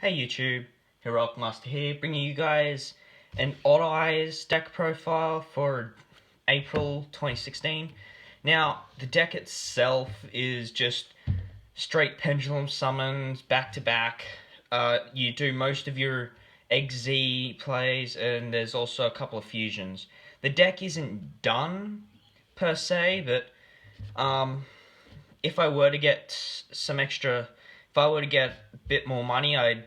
Hey YouTube, Heroic Master here, bringing you guys an Odd Eyes deck profile for April 2016. Now, the deck itself is just straight pendulum summons, back to back. You do most of your XZ plays, and there's also a couple of fusions. The deck isn't done, per se, but if I were to get some extra, if I were to get a bit more money, I'd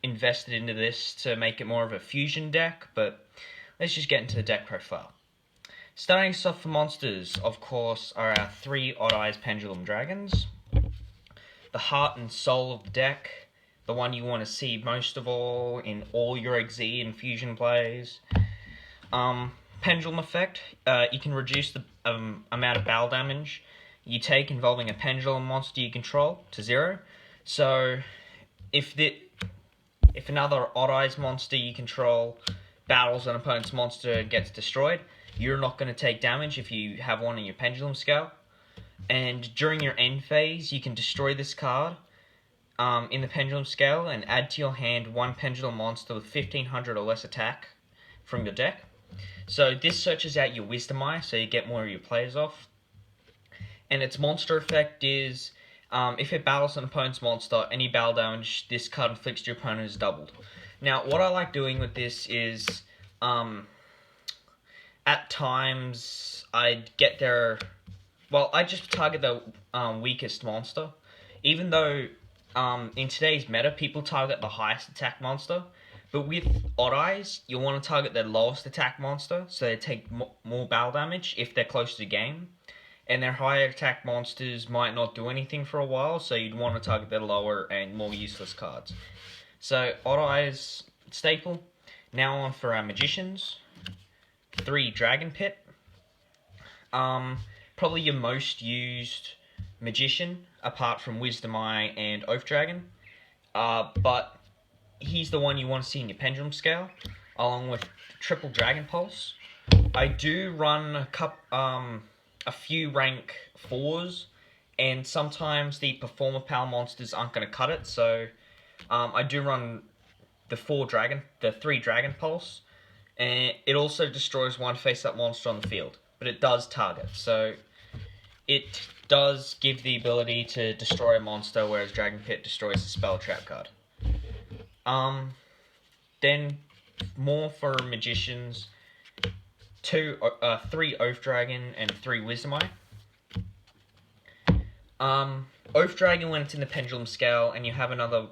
invest it into this to make it more of a fusion deck. But let's just get into the deck profile. Starting us off for monsters, of course, are our 3 Odd Eyes Pendulum Dragons. The heart and soul of the deck, the one you want to see most of all in all your XZ and fusion plays. Pendulum effect, you can reduce the amount of battle damage you take involving a pendulum monster you control to 0. So if another Odd Eyes monster you control battles an opponent's monster and gets destroyed, you're not going to take damage if you have one in your pendulum scale. And during your end phase, you can destroy this card in the pendulum scale and add to your hand 1 pendulum monster with 1500 or less attack from your deck. So this searches out your Wisdom Eye, so you get more of your players off. And its monster effect is, if it battles an opponent's monster, any battle damage this card inflicts to your opponent is doubled. Now, what I like doing with this is, at times, I'd get their... Well, I just target the weakest monster. Even though, in today's meta, people target the highest attack monster. But with Odd Eyes, you'll want to target their lowest attack monster, so they take more battle damage if they're close to the game. And their higher attack monsters might not do anything for a while, so you'd want to target their lower and more useless cards. So, Odd Eyes staple. Now on for our magicians. 3 Dragon Pit. Probably your most used magician, apart from Wisdom Eye and Oath Dragon. But he's the one you want to see in your pendulum scale, along with Triple Dragon Pulse. I do run a few rank 4s, and sometimes the Performer Power monsters aren't going to cut it, so I do run the 3 Dragon Pulse, and it also destroys 1 face-up monster on the field, but it does target, so it does give the ability to destroy a monster, whereas Dragon Pit destroys a spell trap card. Then, more for magicians, 3 Oath Dragon and 3 Wisdom Eye. Oath Dragon, when it's in the pendulum scale and you have another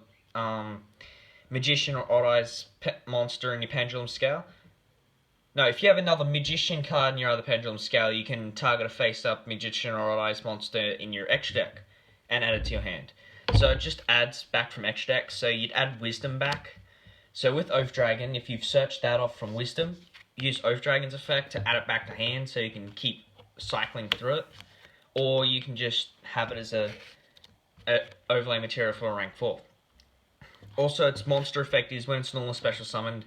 magician or Odd Eyes monster in your pendulum scale. No, if you have another magician card in your other pendulum scale, you can target a face-up magician or Odd Eyes monster in your extra deck and add it to your hand. So it just adds back from extra deck, so you'd add Wisdom back. So with Oath Dragon, if you've searched that off from Wisdom, use Oath Dragon's effect to add it back to hand so you can keep cycling through it. Or you can just have it as a overlay material for a rank 4. Also, its monster effect is when it's normal special summoned,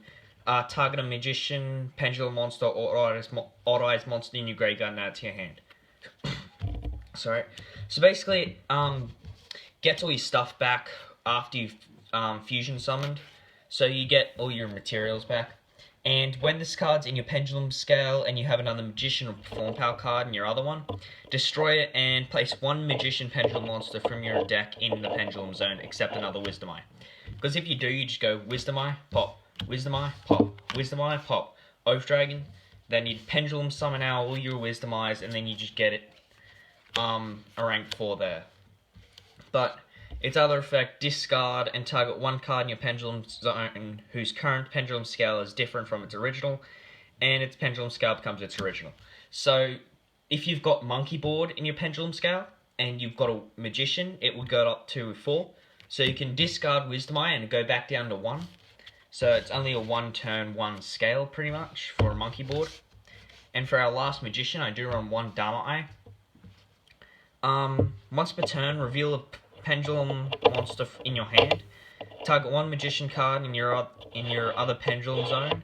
target a magician, pendulum monster, or Odd Eyes monster in your graveyard and add it to your hand. Sorry. So basically, gets all your stuff back after you've fusion summoned. So you get all your materials back. And when this card's in your pendulum scale and you have another magician or perform power card in your other one, destroy it and place 1 magician pendulum monster from your deck in the pendulum zone, except another Wisdom Eye. Because if you do, you just go Wisdom Eye, pop, Wisdom Eye, pop, Wisdom Eye, pop, Oath Dragon, then you'd pendulum summon out all your Wisdom Eyes, and then you just get it a rank 4 there. But its other effect, discard and target 1 card in your pendulum zone whose current pendulum scale is different from its original, and its pendulum scale becomes its original. So if you've got Monkey Board in your pendulum scale, and you've got a magician, it would go up to 4. So you can discard Wisdom Eye and go back down to 1. So it's only a 1 turn, 1 scale pretty much for a Monkey Board. And for our last magician, I do run 1 Dharma Eye. Once per turn, reveal a pendulum monster in your hand. Target 1 magician card in your other pendulum zone.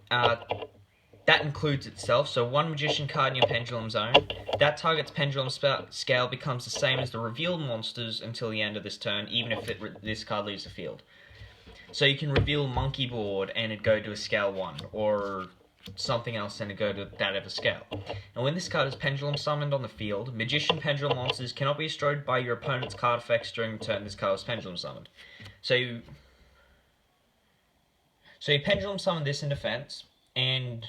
That includes itself, so 1 magician card in your pendulum zone. That target's pendulum scale becomes the same as the revealed monsters until the end of this turn, even if this card leaves the field. So you can reveal Monkey Board and it'd go to a scale 1, or something else and it'd go to that of a scale. And when this card is pendulum summoned on the field, Magician Pendulum monsters cannot be destroyed by your opponent's card effects during the turn this card is pendulum summoned. So you pendulum summon this in defense, and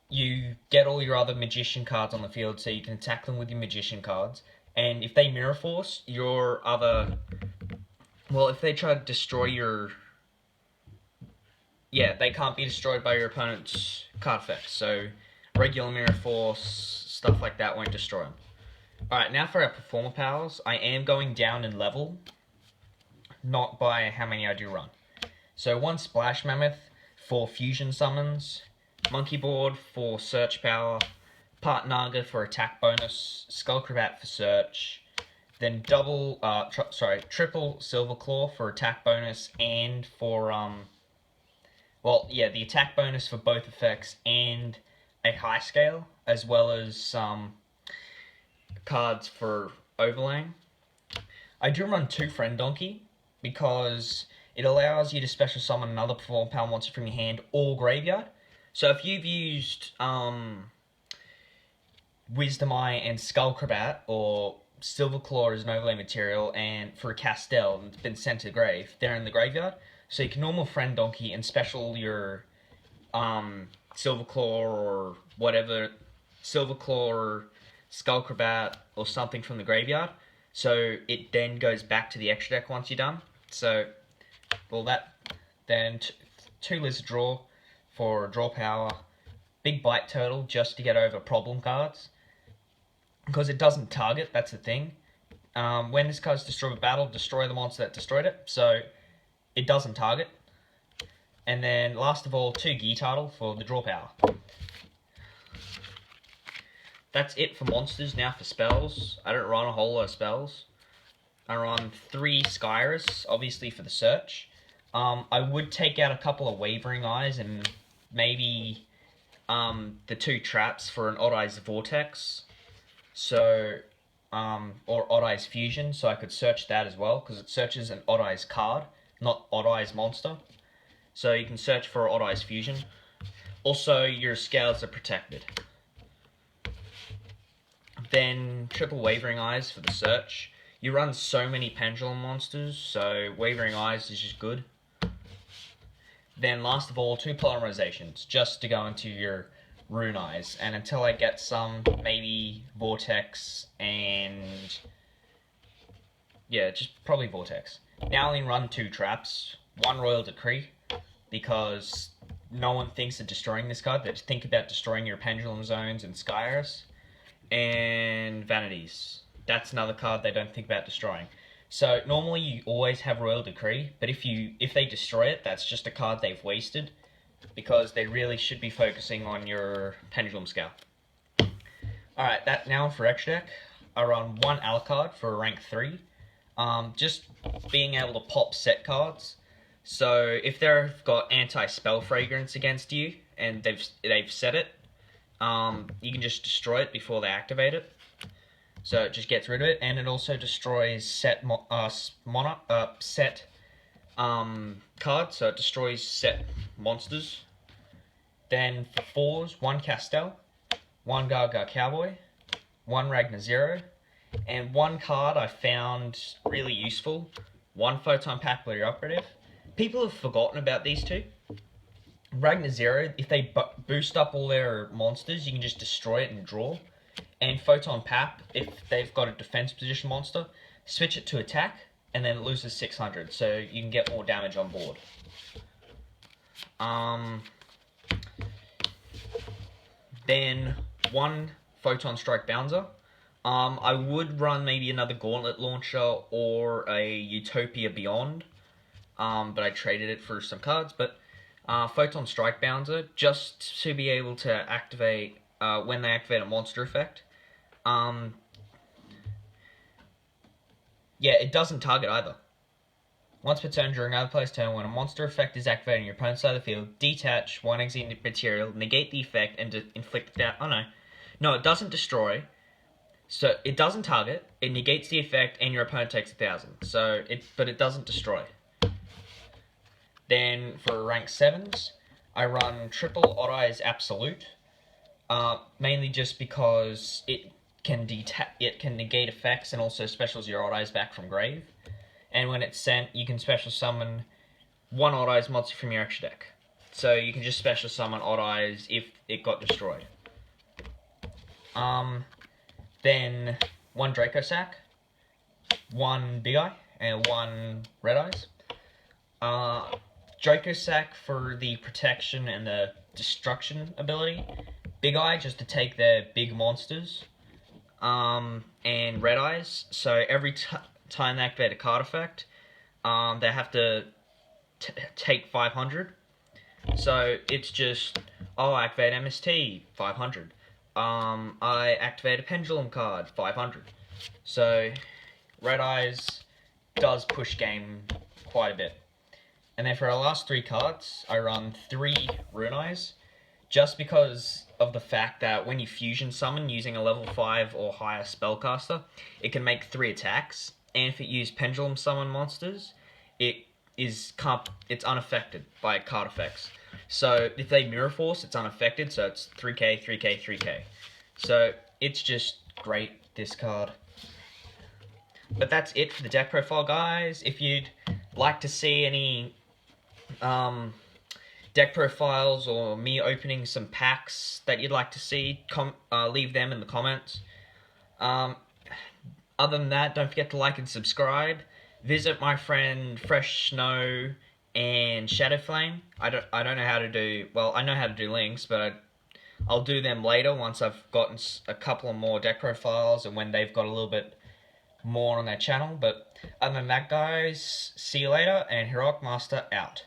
you get all your other Magician cards on the field so you can attack them with your Magician cards. And if they Mirror Force, your other... Well, if they try to destroy your... Yeah, they can't be destroyed by your opponent's card effects. So regular Mirror Force, stuff like that won't destroy them. Alright, now for our Performer powers. I am going down in level, not by how many I do run. So 1 Splash Mammoth for fusion summons, Monkey Board for search power, Part Naga for attack bonus, Skullcrabat for search, then triple Silver Claw for attack bonus and for the attack bonus for both effects and a high scale, as well as some cards for overlaying. I do run 2 Friend Donkey because it allows you to special summon another Performer power monster from your hand or graveyard. So if you've used Wisdom Eye and Skullcrabat or Silver Claw as an overlay material and for a Castell and it's been sent to the grave, they're in the graveyard. So you can normal Friend Donkey and special your Silver Claw or whatever, Silver Claw or Skullcrabat or something from the graveyard. So it then goes back to the extra deck once you're done. So, well, then 2 Lizard Draw for draw power, Big Bite Turtle just to get over problem cards. Because it doesn't target, that's the thing. When this card's destroyed with battle, destroy the monster that destroyed it. So it doesn't target. And then last of all, 2 Geetartle for the draw power. That's it for monsters. Now for spells. I don't run a whole lot of spells. I run 3 Skyrus, obviously for the search. I would take out a couple of Wavering Eyes and maybe the 2 traps for an Odd Eyes Vortex. So, or Odd Eyes Fusion, so I could search that as well, because it searches an Odd Eyes card, not Odd Eyes monster. So you can search for Odd Eyes Fusion. Also, your scales are protected. Then triple Wavering Eyes for the search. You run so many Pendulum monsters, so Wavering Eyes is just good. Then last of all, 2 Polymerizations, just to go into your Rune Eyes. And until I get some, maybe Vortex and... yeah, just probably Vortex. Now I only run 2 traps. 1 Royal Decree, because no one thinks of destroying this card. They think about destroying your Pendulum Zones and Skyrus. And Vanities. That's another card they don't think about destroying. So normally you always have Royal Decree, but if they destroy it, that's just a card they've wasted, because they really should be focusing on your Pendulum Scale. Alright, that now for extra deck. I run 1 Alucard for rank 3. Just being able to pop set cards. So if they've got anti-spell fragrance against you and they've set it, you can just destroy it before they activate it. So it just gets rid of it, and it also destroys set cards, so it destroys set monsters. Then for 4s, 1 Castell, 1 Gaga Cowboy, 1 Ragnar Zero, and 1 card I found really useful, 1 Photon Papillary Operative. People have forgotten about these 2. Ragnar Zero, if they boost up all their monsters, you can just destroy it and draw. And Photon Pap, if they've got a defense position monster, switch it to attack, and then it loses 600, so you can get more damage on board. Then 1 Photon Strike Bouncer. I would run maybe another Gauntlet Launcher or a Utopia Beyond, but I traded it for some cards. But Photon Strike Bouncer, just to be able to activate when they activate a monster effect. Yeah, it doesn't target either. Once per turn during another player's turn, when a monster effect is activated on your opponent's side of the field, detach 1 exiled material, negate the effect, and inflict that. Oh no. No, it doesn't destroy. So it doesn't target, it negates the effect, and your opponent takes 1,000. But it doesn't destroy. Then for rank 7s, I run triple Odd Eyes Absolute, mainly just because it can negate effects and also specials your Odd Eyes back from grave. And when it's sent, you can special summon one Odd Eyes monster from your extra deck. So you can just special summon Odd Eyes if it got destroyed. Then one Draco Sack, one Big Eye, and one Red Eyes. Draco Sack for the protection and the destruction ability. Big Eye just to take their big monsters. And Red Eyes, so every time they activate a card effect, they have to take 500. So it's just, oh, I activate MST, 500. I activate a Pendulum card, 500. So Red Eyes does push game quite a bit. And then for our last 3 cards, I run 3 Rune Eyes, just because of the fact that when you fusion summon using a level 5 or higher spellcaster, it can make 3 attacks, and if it uses Pendulum summon monsters, it's unaffected by card effects. So if they Mirror Force, it's unaffected, so it's 3k, 3k, 3k. So it's just great, this card. But that's it for the deck profile, guys. If you'd like to see any deck profiles or me opening some packs that you'd like to see, leave them in the comments. Other than that, don't forget to like and subscribe. Visit my friend Fresh Snow and Shadowflame. I don't know how to do, well, I know how to do links, but I'll do them later once I've gotten a couple of more deck profiles and when they've got a little bit more on their channel. But other than that, guys, see you later, and Heroic Master out.